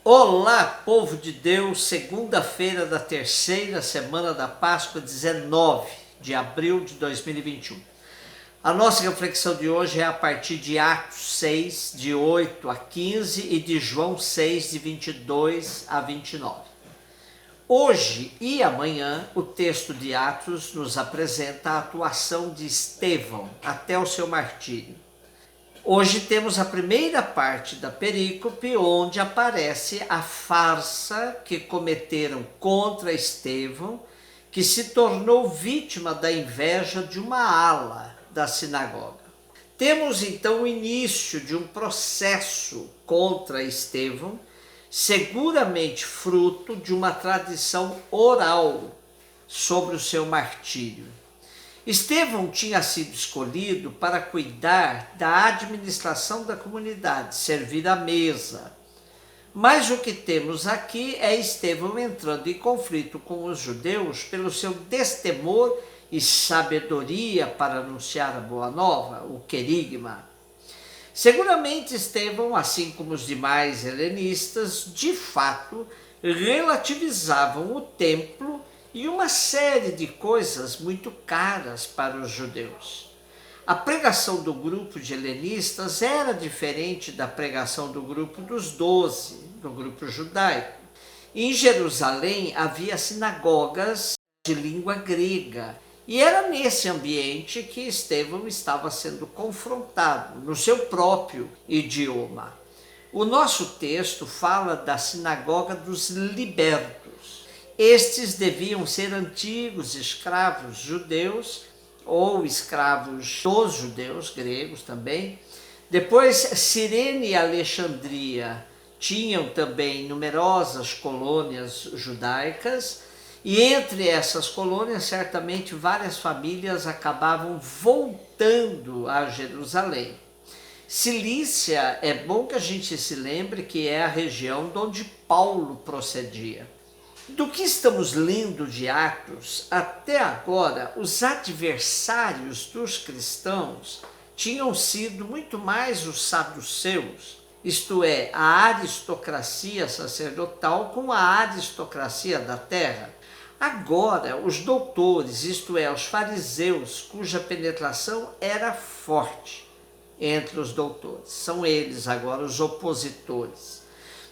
Olá, povo de Deus, segunda-feira da terceira semana da Páscoa, 19 de abril de 2021. A nossa reflexão de hoje é a partir de Atos 6, de 8 a 15 e de João 6, de 22 a 29. Hoje e amanhã, o texto de Atos nos apresenta a atuação de Estevão até o seu martírio. Hoje temos a primeira parte da perícope, onde aparece a farsa que cometeram contra Estevão, que se tornou vítima da inveja de uma ala da sinagoga. Temos então o início de um processo contra Estevão, seguramente fruto de uma tradição oral sobre o seu martírio. Estevão tinha sido escolhido para cuidar da administração da comunidade, servir à mesa. Mas o que temos aqui é Estevão entrando em conflito com os judeus pelo seu destemor e sabedoria para anunciar a boa nova, o querigma. Seguramente Estevão, assim como os demais helenistas, de fato relativizavam o templo e uma série de coisas muito caras para os judeus. A pregação do grupo de helenistas era diferente da pregação do grupo dos 12, do grupo judaico. Em Jerusalém havia sinagogas de língua grega, e era nesse ambiente que Estevão estava sendo confrontado, no seu próprio idioma. O nosso texto fala da sinagoga dos libertos. Estes deviam ser antigos escravos judeus ou escravos dos judeus gregos também. Depois, Cirene e Alexandria tinham também numerosas colônias judaicas, e entre essas colônias, certamente, várias famílias acabavam voltando a Jerusalém. Cilícia, é bom que a gente se lembre que é a região de onde Paulo procedia. Do que estamos lendo de Atos, até agora, os adversários dos cristãos tinham sido muito mais os saduceus, isto é, a aristocracia sacerdotal com a aristocracia da terra. Agora, os doutores, isto é, os fariseus, cuja penetração era forte entre os doutores, são eles agora os opositores.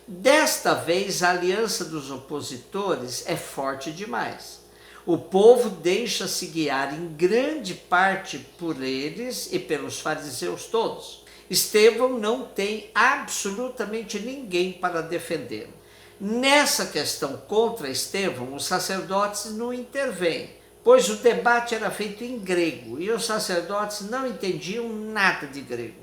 Desta vez, a aliança dos opositores é forte demais. O povo deixa-se guiar em grande parte por eles e pelos fariseus todos. Estevão não tem absolutamente ninguém para defendê-lo. Nessa questão contra Estevão, os sacerdotes não intervêm, pois o debate era feito em grego e os sacerdotes não entendiam nada de grego.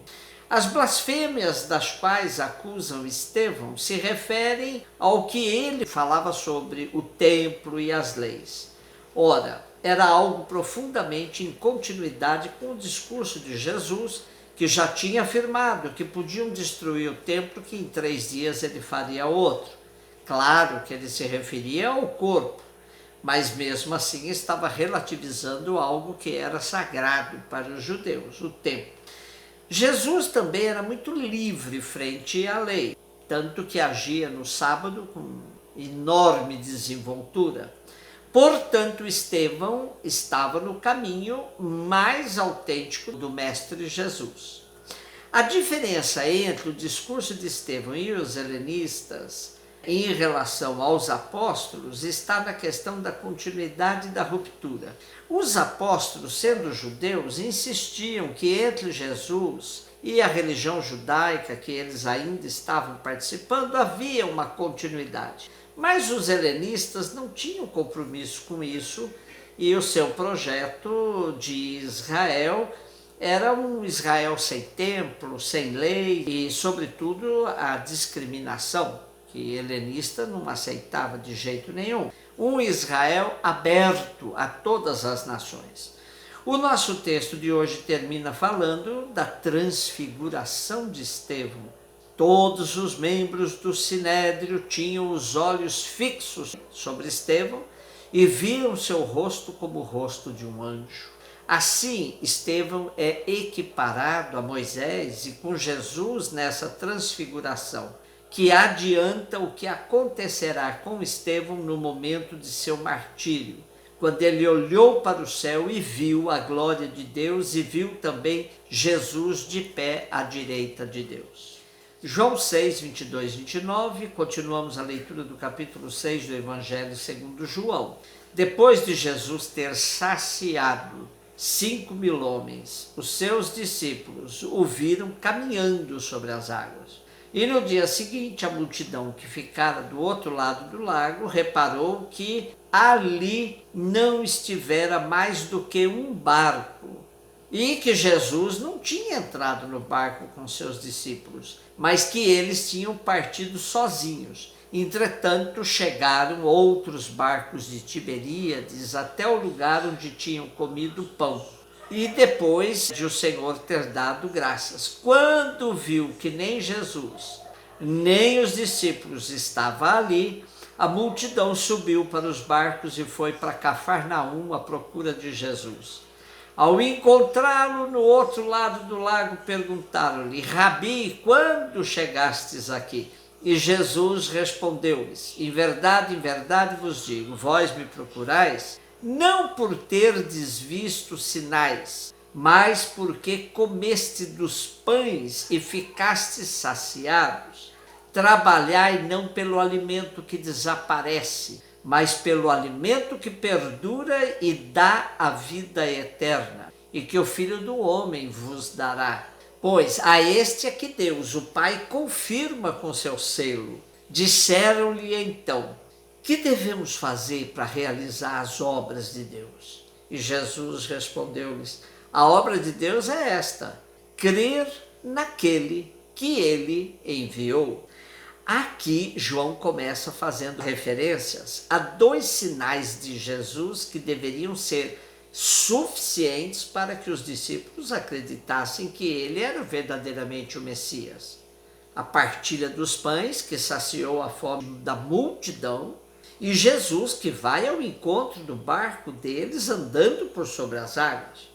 As blasfêmias das quais acusam Estevão se referem ao que ele falava sobre o templo e as leis. Ora, era algo profundamente em continuidade com o discurso de Jesus, que já tinha afirmado que podiam destruir o templo, que em 3 dias ele faria outro. Claro que ele se referia ao corpo, mas mesmo assim estava relativizando algo que era sagrado para os judeus, o templo. Jesus também era muito livre frente à lei, tanto que agia no sábado com enorme desenvoltura. Portanto, Estevão estava no caminho mais autêntico do Mestre Jesus. A diferença entre o discurso de Estevão e os helenistas em relação aos apóstolos está na questão da continuidade e da ruptura. Os apóstolos, sendo judeus, insistiam que entre Jesus e a religião judaica que eles ainda estavam participando havia uma continuidade. Mas os helenistas não tinham compromisso com isso, e o seu projeto de Israel era um Israel sem templo, sem lei e, sobretudo, a discriminação, que helenista não aceitava de jeito nenhum. Um Israel aberto a todas as nações. O nosso texto de hoje termina falando da transfiguração de Estevão. Todos os membros do Sinédrio tinham os olhos fixos sobre Estevão e viam seu rosto como o rosto de um anjo. Assim, Estevão é equiparado a Moisés e com Jesus nessa transfiguração. que adianta o que acontecerá com Estevão no momento de seu martírio, quando ele olhou para o céu e viu a glória de Deus e viu também Jesus de pé à direita de Deus. João 6, 22, 29, continuamos a leitura do capítulo 6 do Evangelho segundo João. Depois de Jesus ter saciado 5.000 homens, os seus discípulos o viram caminhando sobre as águas. E no dia seguinte, a multidão que ficara do outro lado do lago reparou que ali não estivera mais do que um barco, e que Jesus não tinha entrado no barco com seus discípulos, mas que eles tinham partido sozinhos. Entretanto, chegaram outros barcos de Tiberíades até o lugar onde tinham comido pão. E depois de o Senhor ter dado graças, quando viu que nem Jesus, nem os discípulos estavam ali, a multidão subiu para os barcos e foi para Cafarnaum à procura de Jesus. Ao encontrá-lo no outro lado do lago, perguntaram-lhe: Rabi, quando chegastes aqui? E Jesus respondeu-lhes: em verdade vos digo, vós me procurais, não por terdes visto sinais, mas porque comeste dos pães e ficastes saciados. Trabalhai não pelo alimento que desaparece, mas pelo alimento que perdura e dá a vida eterna, e que o Filho do Homem vos dará. Pois a este é que Deus, o Pai, confirma com seu selo. Disseram-lhe então: que devemos fazer para realizar as obras de Deus? E Jesus respondeu-lhes: a obra de Deus é esta, crer naquele que ele enviou. Aqui João começa fazendo referências a 2 sinais de Jesus que deveriam ser suficientes para que os discípulos acreditassem que ele era verdadeiramente o Messias. A partilha dos pães, que saciou a fome da multidão, e Jesus, que vai ao encontro do barco deles andando por sobre as águas.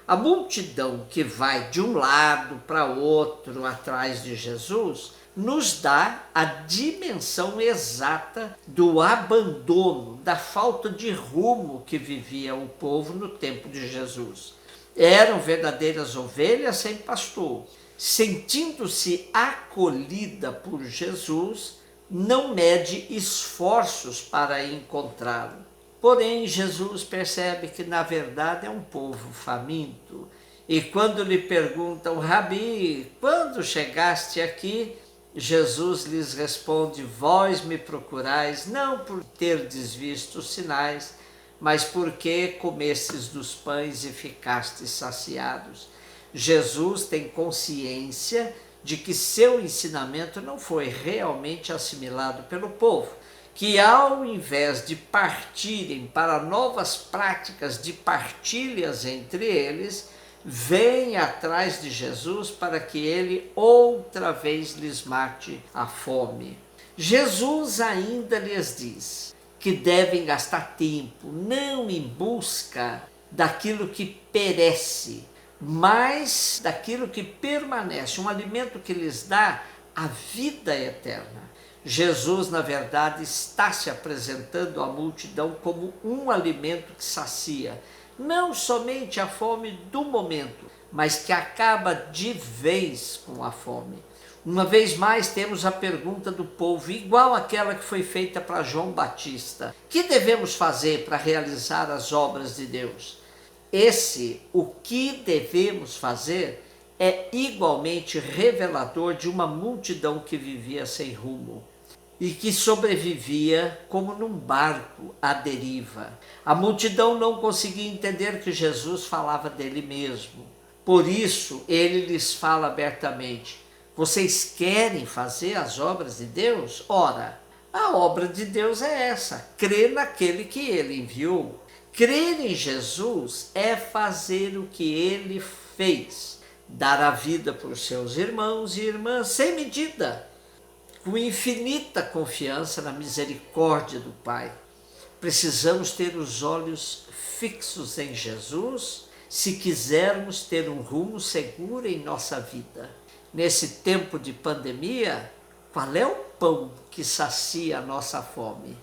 A multidão que vai de um lado para outro atrás de Jesus nos dá a dimensão exata do abandono, da falta de rumo que vivia o povo no tempo de Jesus. Eram verdadeiras ovelhas sem pastor. Sentindo-se acolhida por Jesus, não mede esforços para encontrá-lo. Porém, Jesus percebe que na verdade é um povo faminto. E quando lhe perguntam: Rabi, quando chegaste aqui? Jesus lhes responde: vós me procurais não por terdes visto sinais, mas porque comestes dos pães e ficastes saciados. Jesus tem consciência de que seu ensinamento não foi realmente assimilado pelo povo, que ao invés de partirem para novas práticas de partilhas entre eles, vêm atrás de Jesus para que ele outra vez lhes mate a fome. Jesus ainda lhes diz que devem gastar tempo não em busca daquilo que perece, mas daquilo que permanece, um alimento que lhes dá a vida eterna. Jesus, na verdade, está se apresentando à multidão como um alimento que sacia, não somente a fome do momento, mas que acaba de vez com a fome. Uma vez mais temos a pergunta do povo, igual àquela que foi feita para João Batista: que devemos fazer para realizar as obras de Deus? O que devemos fazer é igualmente revelador de uma multidão que vivia sem rumo e que sobrevivia como num barco à deriva. A multidão não conseguia entender que Jesus falava dele mesmo. Por isso, ele lhes fala abertamente: vocês querem fazer as obras de Deus? Ora, a obra de Deus é essa, crer naquele que ele enviou. Crer em Jesus é fazer o que ele fez, dar a vida por seus irmãos e irmãs sem medida, com infinita confiança na misericórdia do Pai. Precisamos ter os olhos fixos em Jesus se quisermos ter um rumo seguro em nossa vida. Nesse tempo de pandemia, qual é o pão que sacia a nossa fome,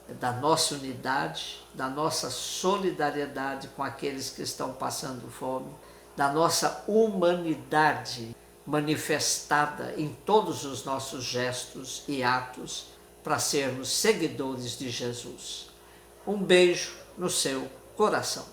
é da nossa unidade, da nossa solidariedade com aqueles que estão passando fome, da nossa humanidade manifestada em todos os nossos gestos e atos para sermos seguidores de Jesus. Um beijo no seu coração.